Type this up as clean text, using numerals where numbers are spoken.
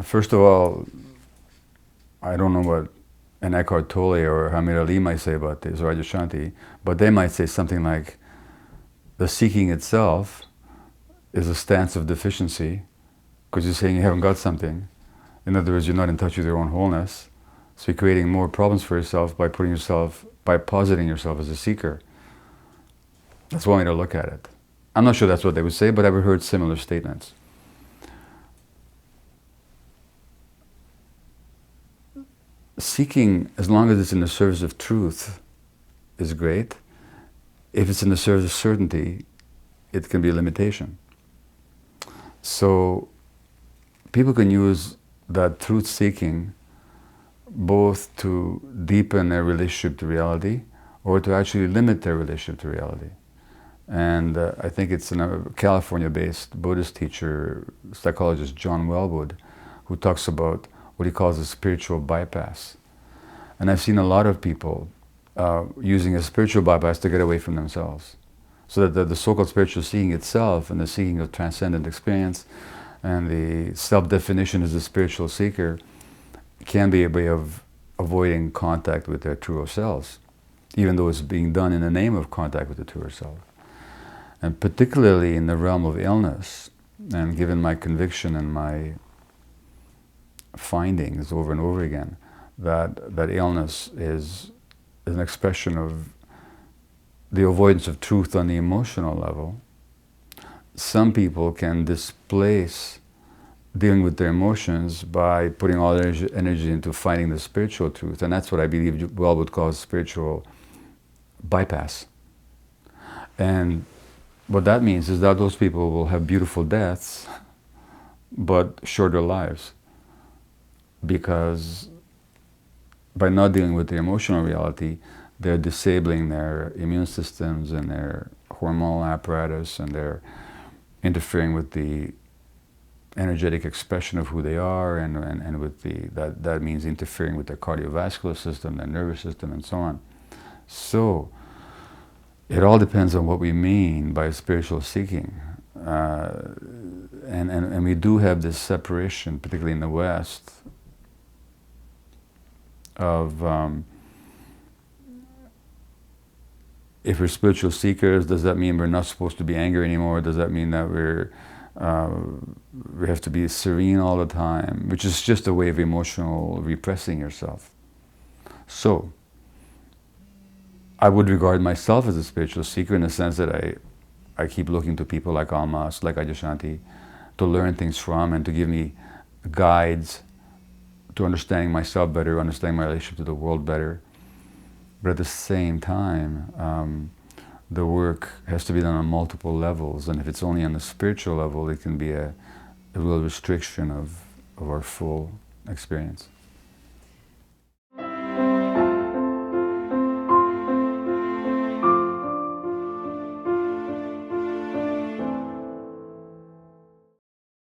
First of all, I don't know what an Eckhart Tolle or Hamid Ali might say about this, or Adyashanti, but they might say something like, the seeking itself is a stance of deficiency, because you're saying you haven't got something. In other words, you're not in touch with your own wholeness. So you're creating more problems for yourself by positing yourself as a seeker. That's one way to look at it. I'm not sure that's what they would say, but I've heard similar statements. Seeking, as long as it's in the service of truth, is great. If it's in the service of certainty, it can be a limitation. So people can use that truth-seeking both to deepen their relationship to reality or to actually limit their relationship to reality. And I think it's a California-based Buddhist teacher, psychologist John Wellwood, who talks about what he calls a spiritual bypass. And I've seen a lot of people using a spiritual bypass to get away from themselves. So that the so-called spiritual seeking itself and the seeking of transcendent experience and the self-definition as a spiritual seeker can be a way of avoiding contact with their truer selves, even though it's being done in the name of contact with the truer self. And particularly in the realm of illness, and given my conviction and my findings over and over again, that illness is an expression of the avoidance of truth on the emotional level. Some people can displace dealing with their emotions by putting all their energy into finding the spiritual truth, and that's what I believe Wellwood calls spiritual bypass. And what that means is that those people will have beautiful deaths, but shorter lives, because by not dealing with the emotional reality, they're disabling their immune systems and their hormonal apparatus, and they're interfering with the energetic expression of who they are, and with that means interfering with their cardiovascular system, their nervous system, and so on. So it all depends on what we mean by spiritual seeking. And we do have this separation, particularly in the West, of if we're spiritual seekers, does that mean we're not supposed to be angry anymore? Does that mean that we have to be serene all the time? Which is just a way of emotional repressing yourself. So I would regard myself as a spiritual seeker in the sense that I keep looking to people like Almas, like Adyashanti, to learn things from and to give me guides to understanding myself better, understanding my relationship to the world better. But at the same time, the work has to be done on multiple levels, and if it's only on the spiritual level, it can be a real restriction of our full experience.